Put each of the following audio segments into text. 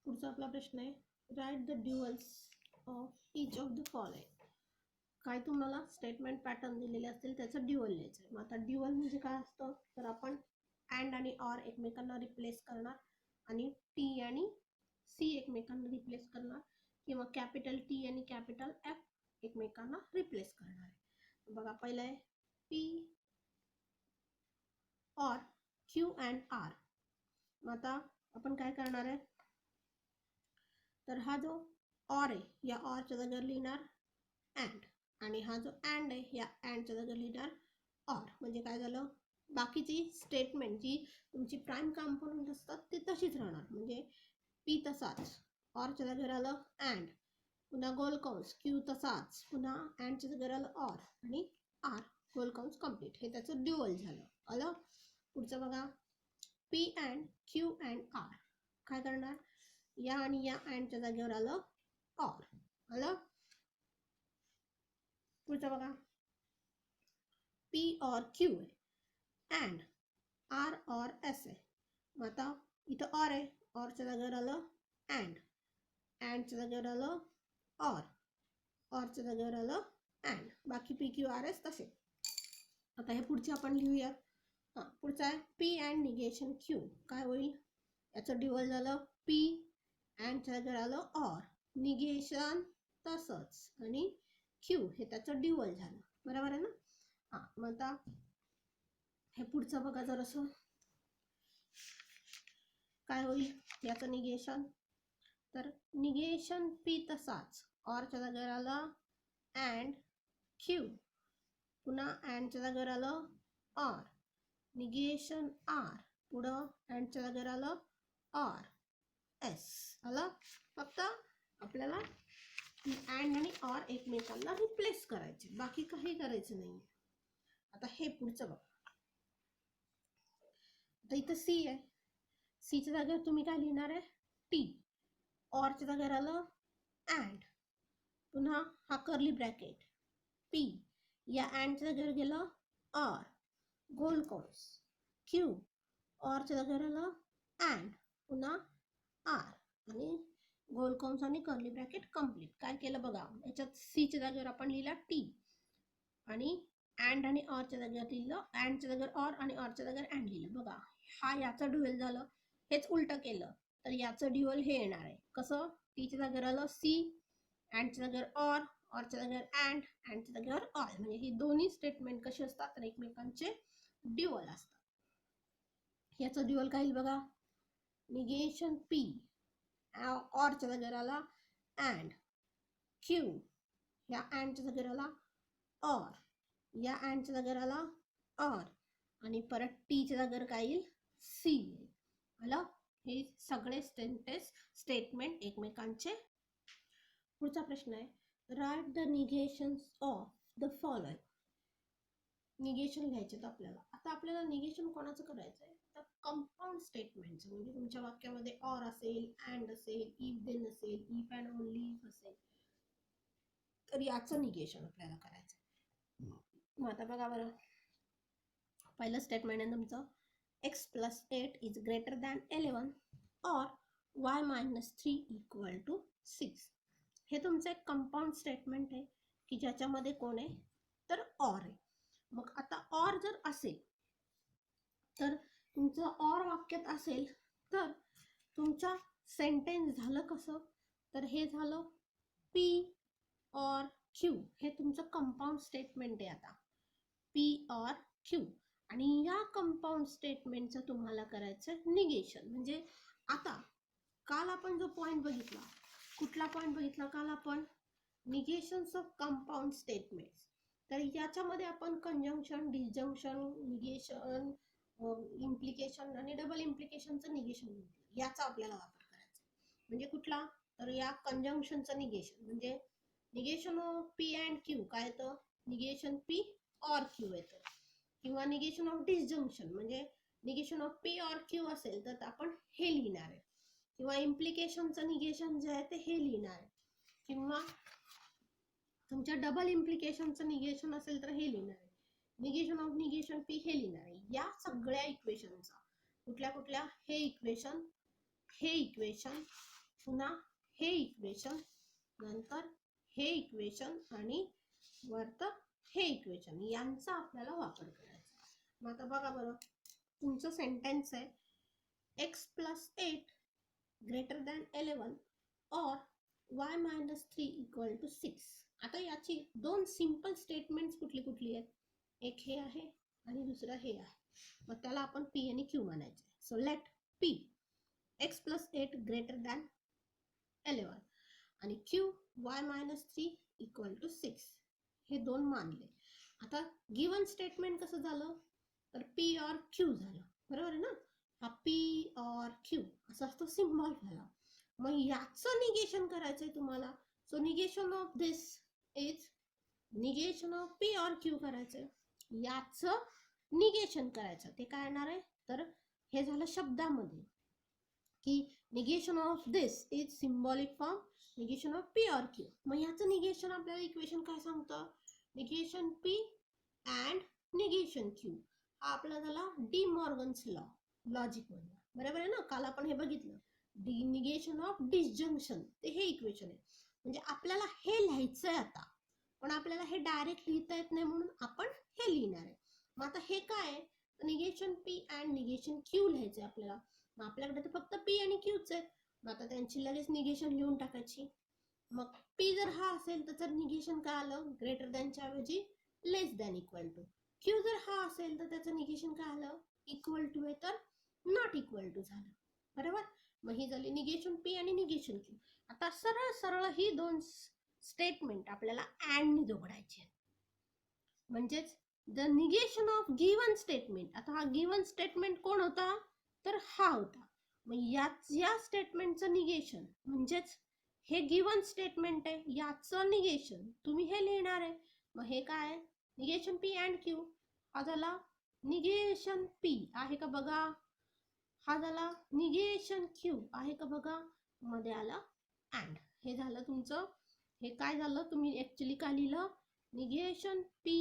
पुढचा आपला प्रश्न आहे, write the duals of each of the following. काय तुम्हाला स्टेटमेंट पॅटर्न दिलेले असतील त्याचं ड्युअल लिहायचं आहे. मग आता ड्युअल म्हणजे काय असतं, तर आपण अँड आणि ऑर एकमेकांना रिप्लेस करणार आणि टी आणि सी एकमेकांना रिप्लेस करणार, किंवा कॅपिटल टी आणि कॅपिटल एफ एकमेकांना रिप्लेस करणार आहे. बघा पहिलं आहे p or q and r. मग आता आपण काय करणार आहे, तर हा जो ऑर आहे या ऑरच्या जागेवर लिहिणार अँड, आणि हा जो अँड आहे या अँडच्या जागेवर लिहिणार ऑर. म्हणजे काय झालं, बाकीची स्टेटमेंट जी तुमची प्राईम कंपोनंट असतात ती तशीच राहणार. म्हणजे पी तसाच, ऑरच्या जागेवर आलं अँड, पुन्हा गोल कंस, क्यू तसाच, पुन्हा अँडच्या जागेवर आलं ऑर, आणि आर गोल कंस कम्प्लीट. हे त्याचं ड्युअल झालं. आलं. पुढचं बघा, p and q and r. काय करणार, या आणि या अँडच्या जागेवर आलं ऑर. आलं. पुढचं बघा, पी और क्यू आहे अँड आर और एस आहे. मग आता इथं ऑर आहे, ऑरच्या जागेवर आलं अँड, अँडच्या जागेवर आलं ऑर, ऑरच्या जागेवर आलं अँड. बाकी पी क्यू आर एस तसे. आता हे पुढचे आपण लिहूयात. हां, पुढचं आहे पी अँड निगेशन क्यू. काय होईल, याचं ड्युअल झालं पी, अँडच्या जागेवर आलं ऑर, निगेशन तसंच, आणि क्यू हे त्याचं ड्युअल झालं. बरोबर आहे ना. हां, मग आता हे पुढचं बघा जरासं काय होईल याचं निगेशन. तर निगेशन पी तसाच, ऑरच्या जागेवर आलं अँड क्यू, पुन्हा अँडच्या जागेवर आलं ऑर, निगेशन आर, पुढं अँडच्या जागेवर आलं ऑर एस. आलं. फक्त आपल्याला अँड आणि ऑर एकमेकांना रिप्लेस करायचे, बाकी काही करायचं नाही. आता हे पुढचं बघा. आता इथं सी आहे, सीच्या जागेवर तुम्ही काय लिहिणार आहे, टी, ऑरच्या जागेवर आलं अँड, पुन्हा हा कर्ली ब्रॅकेट, पी, या अँडच्या जागेवर गेलं ऑर, गोल कंस, क्यू, ऑरच्या जागेवर आलं अँड, पुन्हा आर, आणि गोल कंस आणि कर्ली ब्रॅकेट कम्प्लीट. काय केलं बघा, याच्यात सीच्या जागेवर आपण लिहिला टी, आणि अँड आणि ऑरच्या जागेवर लिहिलं, अँडच्या जागेवर ऑर आणि ऑरच्या जागेवर अँड लिहिलं. बघा, हा याचं ड्युअल झालं. हेच उलटं केलं तर याचं ड्युअल हे येणार आहे. कसं, टीच्या जागेवर आलं सी, अँडच्या जागेवर ऑर, ऑरच्या जागेवर अँड, अँडच्या जागेवर ऑर. म्हणजे ही दोन्ही स्टेटमेंट कशी असतात, तर एकमेकांचे ड्युअल असतात. याचं ड्युअल काय येईल बघा, निगेशन पी, ऑरच्या जागेवर आला अँड, क्यू, या अँडच्या जागेवर आला ऑर, या अँडच्या जागेवर आला ऑर, आणि परत टीच्या जागेवर काय येईल, सी येईल. आलं. हे सगळे स्टेटमेंट एकमेकांचे. पुढचा प्रश्न आहे, write the negations of the following. Negation घ्यायचे तर आपल्याला. आता आपल्याला निगेशन कोणाचं करायचं आहे, तर कंपाऊंड स्टेटमेंटचं. म्हणजे तुमच्या वाक्यामध्ये ऑर असेल, अँड असेल, इफ देन असेल, इफ अँड ओनली इफ असेल, तर याचं निगेशन आपल्याला करायचं. मग आता बघा बरं, पहिलं स्टेटमेंट आहे तुमचं, x plus 8 is greater than 11 और वाय मायनस 3 इक्वल टू 6. हे तुमचं एक कंपाऊंड स्टेटमेंट आहे की ज्याच्यामध्ये कोण आहे, तर ऑर आहे. मग आता ऑर जर असेल, तर तुमचं ऑर वाक्यात असेल तर तुमचा सेंटेन्स झालं कसं, तर हे झालं पी और क्यू. हे तुमचं कंपाऊंड स्टेटमेंट आहे. आता पी और क्यू, आणि या कंपाऊंड स्टेटमेंटचं तुम्हाला करायचं निगेशन. म्हणजे आता काल आपण जो पॉइंट बघितला, कुठला पॉइंट बघितला काल आपण, निगेशन्स ऑफ कंपाऊंड स्टेटमेंट. तर याच्यामध्ये आपण कंजंक्शन, डिसजंक्शन, निगेशन, इम्प्लिकेशन आणि डबल इम्प्लिकेशनचं निगेशन याचा आपल्याला वापर करायचा. म्हणजे कुठला, तर या कंजंक्शनचं निगेशन. म्हणजे negation of P and Q काय येतं, निगेशन पी और क्यू येतं. किंवा निगेशन ऑफ डिसजंक्शन, म्हणजे निगेशन ऑफ पी और क्यू असेल तर आपण हे लिहिणार आहे. किंवा इम्प्लिकेशनचं निगेशन जे आहे ते हे लिहिणार आहे. किंवा तुमच्या डबल इम्प्लिकेशनचं निगेशन असेल तर हे लिहिणार आहे. निगेशन ऑफ निगेशन पी हे लिहिणार आहे. या सगळ्या इक्वेशनचा, कुठल्या कुठल्या, हे इक्वेशन, हे इक्वेशन, पुन्हा हे इक्वेशन, नंतर हे इक्वेशन आणि वरत हे इक्वेशन, यांचा आपल्याला वापर करायचा. मग आता बघा बरं, तुमचं सेंटेन्स आहे x + 8 greater than 11 or y - 3 = 6. आता याची दोन सिंपल स्टेटमेंट्स कुठली कुठली आहेत? एक हे आहे आणि दुसरं हे आहे. मग त्याला आपण p आणि q म्हणायचे. So let p x + 8 greater than 11 आणि q y - 3 = 6 हे दोन मानले. आता गिवन स्टेटमेंट कसं झालं? तर p or q झालं, बरोबर आहे ना? हा p or q असा असतो सिम्बॉल झाला. मग याचं निगेशन करायचंय तुम्हाला. So negation of this is negation of p or q करायचंय. याचं निगेशन करायचं, ते काय येणार आहे? तर हे झालं शब्दामध्ये की negation of this is symbolic form negation of p or q. मग याचं निगेशन आपल्याला इक्वेशन काय सांगतं? Negation p and negation q. हा आपला झाला डी मॉर्गन्स लॉ, लॉजिक मधला, बरोबर आहे ना? काल आपण हे बघितलं, निगेशन ऑफ डिसजंक्शन, ते हे इक्वेशन आहे. म्हणजे आपल्याला हे लिहायचंय आता, पण आपल्याला हे डायरेक्ट लिहिता येत नाही म्हणून आपण हे लिहिणार आहे. मग आता हे काय? Negation p and negation q लिहायचंय आपल्याला. मग आपल्याकडे तर फक्त p आणि qच आहेत. मग आता त्यांची लगेच निगेशन लिहून टाकायची. मग p जर हा असेल तर निगेशन काय आलं? ग्रेटर दॅनच्या ऐवजी लेस दॅन इक्वल टू. q जर हा असेल तर त्याचं निगेशन काय आलं? इक्वल टू आहे तर नॉट इक्वल टू झालं, बरोबर? मग ही झाली निगेशन p आणि निगेशन q. आता सरळ सरळ ही दोन स्टेटमेंट आपल्याला अँड ने जोडायची. म्हणजेच the negation of given statement. आता हा गिवन स्टेटमेंट कोण होता? तर हा होता. मग या स्टेटमेंटचं निगेशन, म्हणजेच हे गिवन स्टेटमेंट आहे, याचं निगेशन तुम्ही हे लिहिणार आहे. मग हे काय? Negation p and q. हा झाला निगेशन p आहे का बघा, हा झाला निगेशन q आहे का बघा, मध्ये आला अँड. हे झालं तुमचं. हे काय झालं? तुम्ही ऍक्च्युली काय लिहिलं? Negation p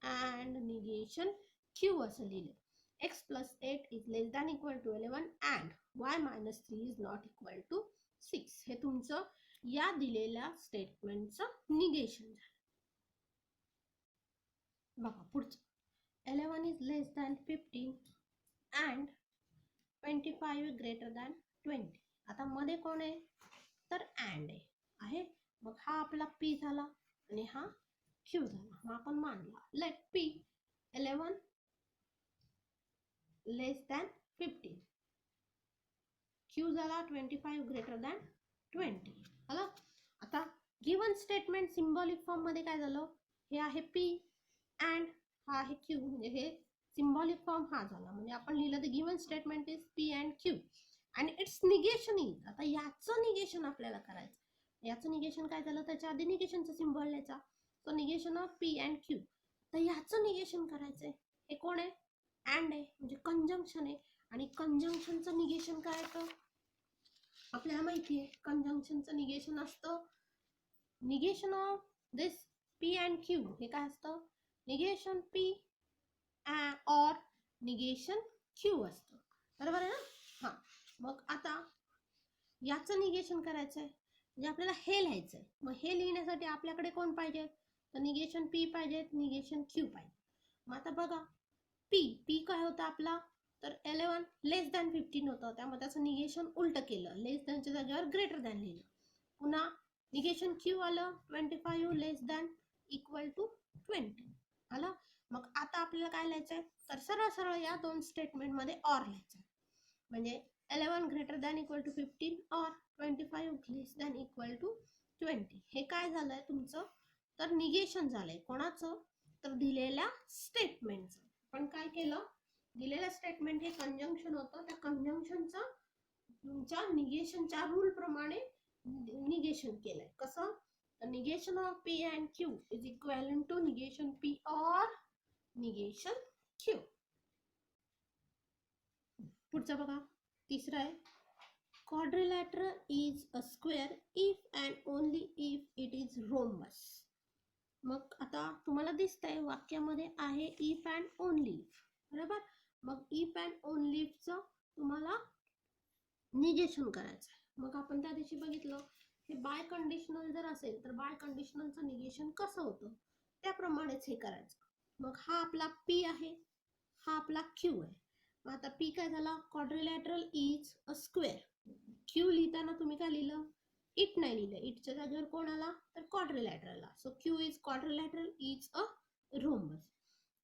and negation q असं लिहिलं. x + 8 is less than equal to 11 and y - 3 is not equal to 6. हे तुमचं या दिलेल्या स्टेटमेंटचं निगेशन झालं. बघा पुढचं, 11 is less than 15 and 25 greater than 20. आता मध्ये कोण आहे? तर अँड आहे. मग हा आपला p झाला आणि हा q झाला. मग आपण मानला लेट p 11 लेस दॅन 15, q झाला 25 ग्रेटर दॅन 20. आला? आता गिवन स्टेटमेंट सिम्बॉलिक फॉर्म मध्ये काय झालं? हे आहे p अँड हा आहे q, म्हणजे हे सिम्बॉलिक फॉर्म हा झाला. म्हणजे आपण लिहिलं the given statement is p and q आणि इट्स निगेशन इज. आता याचं निगेशन आपल्याला करायचं. याचं निगेशन काय झालं? त्याच्या आधी निगेशनचा सिम्बॉल लिहायचा. So negation of p and q. तर याचं निगेशन करायचंय. हे कोण आहे? अँड आहे, म्हणजे कंजंक्शन आहे. आणि कंजंक्शनचं निगेशन काय येतं? आपल्याला माहिती आहे, कंजंक्शनचं निगेशन असतं negation of this p and q. हे काय असतं? Negation p or negation q असतं, बरोबर आहे ना? हा. मग आता याचं निगेशन करायचंय, म्हणजे आपल्याला हे लिहायचंय. मग हे लिहिण्यासाठी आपल्याकडे कोण पाहिजे? तर निगेशन p पाहिजे, निगेशन q पाहिजे. मग आता बघा, p काय होता आपला? तर 11 लेस दॅन 15 होतं, त्यामुळे त्याचं निगेशन उलट केलं, लेस दॅनच्या जागेवर ग्रेटर दॅन लिहिलं. पुन्हा निगेशन q आलं 25 लेस दॅन इक्वल टू 20 आलं. मग आता आपल्याला काय लिहायचंय? तर सरळ सरळ या दोन स्टेटमेंट मध्ये ऑर लिहायचं. म्हणजे 11 ग्रेटर दॅन इक्वल टू 15 और 25 लेस दॅन इक्वल टू 20. हे काय झालंय तुमचं? तर निगेशन झालंय. कोणाचं? तर दिलेल्या स्टेटमेंटचं. पण काय केलं? दिलेलं स्टेटमेंट हे कंजंक्शन होतं, त्या कंजंक्शनचं तुमच्या निगेशनच्या रूल प्रमाणे निगेशन केलंय. कसं? तर negation of p and q is equivalent to negation p or negation q. पुढचं बघा, तिसरं आहे quadrilateral is a square if and only if it is rhombus. मग आता तुम्हाला दिसतंय वाक्यामध्ये आहे if and only if, बरोबर? मग if and only if चं तुम्हाला निगेशन करायचं आहे. मग आपण त्या दिवशी बघितलं हे बाय कंडिशनल जर असेल तर बाय कंडिशनलचं निगेशन कसं होतं त्याप्रमाणेच हे करायचं. मग हा आपला पी आहे, हा आपला क्यू आहे. मग आता पी काय झाला, quadrilateral is a square. Q लिहिताना तुम्ही काय लिहिलं, इट नाही लिहिलं, इटच्या जागेवर कोण आला तर quadrilateral. So Q is quadrilateral is a rhombus.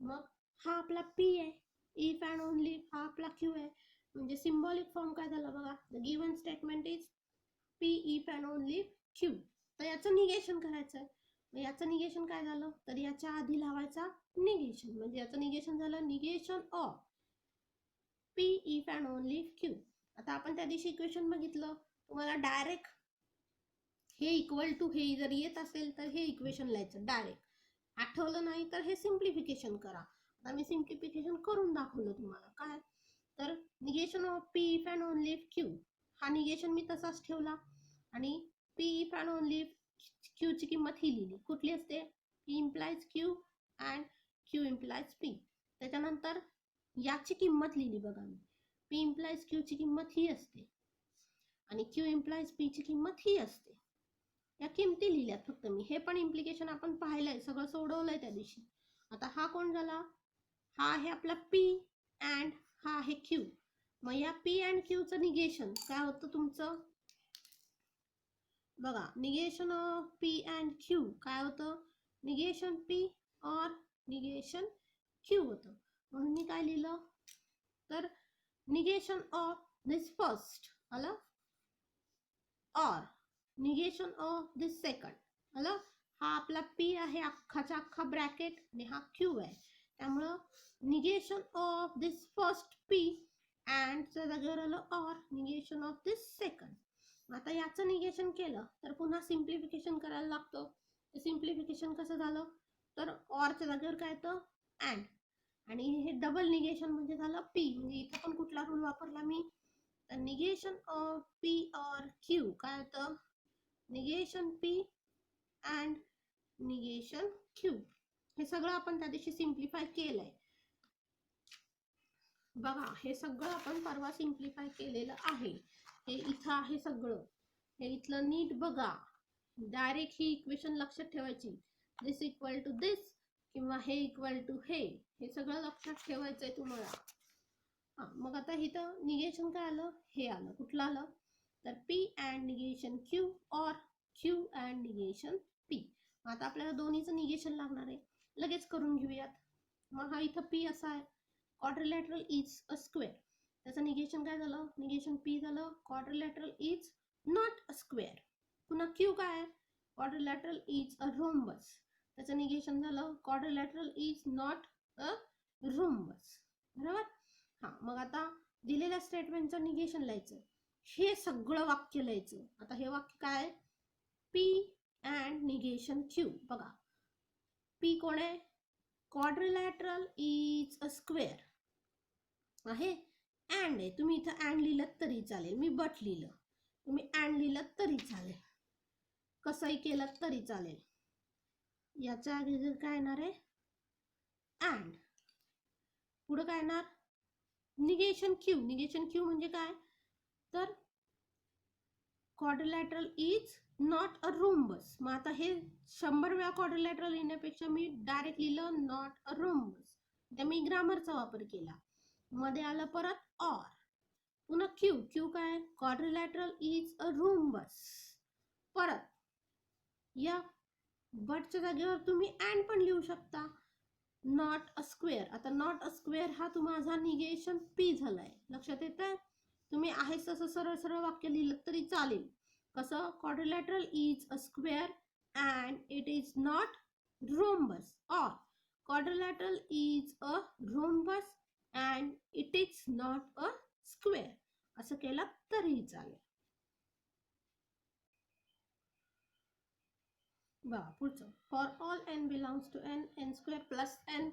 मग हा आपला पी आहे, इफ अँड ओनली हा आपला क्यू आहे. म्हणजे सिम्बॉलिक फॉर्म काय झाला बघा, the given statement is P if and only Q. तर याचं निगेशन करायचं आहे. मग याचं निगेशन काय झालं तर याच्या आधी लावायचा निगेशन. म्हणजे याचं निगेशन झालं negation of P if and only Q. आता आपण त्या दिवशी इक्वेशन बघितलं, तुम्हाला डायरेक्ट हे इक्वल टू हे जर येत असेल तर हे इक्वेशन लिहायचं डायरेक्ट. आठवलं नाही तर हे सिम्प्लिफिकेशन करा. आता मी सिम्प्लिफिकेशन करून दाखवलं तुम्हाला. काय तर negation of P if and only Q, हा निगेशन मी तसाच ठेवला आणि P if and only Q ची किंमत ही लिहिली. कुठली असते, P implies Q and Q implies P. त्याच्यानंतर याची किंमत लिहिली बघा मी, पी इम्प्लाइज क्यू ची किंमत ही असते आणि क्यू इम्प्लाइज पी ची किंमत ही असते. या किमती लिहिल्यात फक्त मी. हे पण इम्प्लिकेशन आपण पाहिलंय, सगळं सोडवलंय त्या दिवशी. आता हा कोण झाला, हा आहे आपला पी अँड हा आहे क्यू. मग या पी अँड क्यू चं निगेशन काय होतं तुमचं बघा, negation of P and Q काय होतं, निगेशन पी और निगेशन क्यू होतं. म्हणून मी काय लिहिलं तर निगेशन ऑफ दिस फर्स्ट आलं और निगेशन ऑफ दिस सेकंड आलं. हा आपला पी आहे अख्खाचा अख्खा ब्रॅकेट आणि हा क्यू आहे. त्यामुळं negation of this first P and च्या जागेवर आलं और निगेशन ऑफ दिस सेकंड. आता याचं निगेशन केलं तर पुन्हा सिम्प्लिफिकेशन करायला लागतं. सिम्प्लिफिकेशन कसं झालं तर ऑरच्या जागेवर काय येतं अँड, आणि हे डबल निगेशन म्हणजे झालं पी. म्हणजे इथं पण कुठला रूल वापरला मी तर निगेशन ऑफ पी और क्यू काय होतं negation P and negation Q. हे सगळं आपण त्या दिवशी सिम्प्लिफाय केलंय बघा. हे सगळं आपण परवा सिम्प्लिफाय केलेलं आहे. हे इथं आहे सगळं, हे इथलं नीट बघा. डायरेक्ट ही इक्वेशन लक्षात ठेवायची, दिस इक्वल टू दिस किंवा हे इक्वल टू हे सगळं लक्षात ठेवायचंय तुम्हाला. मग आता इथं निगेशन काय आलं, हे आलं. कुठलं आलं तर पी अँड निगेशन क्यू और क्यू अँड निगेशन पी. आता आपल्याला दोन्हीचं निगेशन लागणार आहे, लगेच करून घेऊयात. मग हा इथं पी असा आहे, क्वाड्रिलॅटरल इज अ स्क्वेअर. त्याचं निगेशन काय झालं, निगेशन पी झालं quadrilateral is not a square. पुन्हा क्यू काय आहे, क्वाड्रिलॅटरल इज अ रोम्बस. त्याचं निगेशन झालं quadrilateral is not a rhombus. बरोबर. हा, मग आता दिलेल्या स्टेटमेंटचं निगेशन लिहायचं, हे सगळं वाक्य लिहायचं. आता हे वाक्य काय, पी अँड निगेशन क्यू. बघा पी कोण आहे, क्वाड्रिलॅटरल इज अ स्क्वेअर आहे, अँड आहे. तुम्ही इथं अँड लिहिलं तरी चालेल, मी बट लिहिलं, तुम्ही अँड लिहिलं तरी चालेल, कसंही केलं तरी चालेल. याच्या आधी काय येणार आहे अँड, पुढं काय येणार निगेशन क्यू. निगेशन क्यू म्हणजे काय तर quadrilateral is not a rhombus. मग आता हे 100 वेळा क्वाड्रिलॅटरल लिहिण्यापेक्षा मी डायरेक्ट लिहिलं नॉट अ रोम्बस. त्या मी ग्रामरचा वापर केला. मध्ये आलं परत ऑर. पुन्हा क्यू, क्यू काय क्वाड्रिलॅटरल इज अ रोम्बस. परत या बटच्या जागेवर तुम्ही अँड पण लिहू शकता, नॉट अ स्क्वेअर. आता नॉट अ स्क्वेअर हा माझा निगेशन पी झालाय, लक्षात येतं. तुम्ही आहे तसं सरळ सरळ वाक्य लिहिलं तरी चालेल. कसं, quadrilateral is a square and it is not rhombus, और quadrilateral is a rhombus and it is not a square. असं केलं तरीही चालेल. बघा पुढचं, for all n belongs to n, n square plus n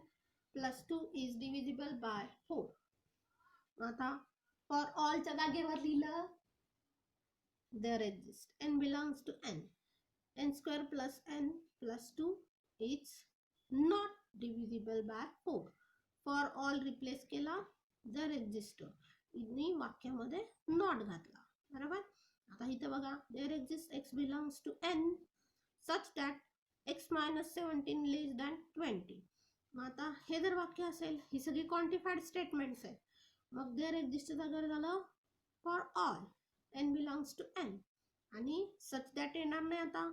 plus 2 is divisible by 4. आता for ऑलच्या जागेवर लिहिलं there exists n belongs to n square plus n plus 2 is not divisible by 4. for all replace केला there exists, इथनी वाक्यामध्ये not घातला. बरोबर. आता इथे बघा, there exist x belongs to n such that x minus 17 less than 20. मग आता हे जर वाक्य असेल, ही सगळी क्वांटिफाईड स्टेटमेंट्स आहेत. मग देअर एक्झिस्ट जागर झालं for all n belongs to n, आणि सच दॅट येणार नाही आता,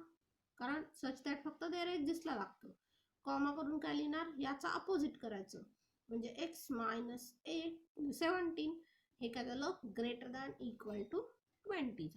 कारण सच दॅट फक्त देअर एक्झिस्टला लागतं. कॉमा करून काय लिहिणार, याचा अपोजिट करायचं, म्हणजे x मायनस 17 हे काय झालं, ग्रेटर दॅन इक्वल टू 20.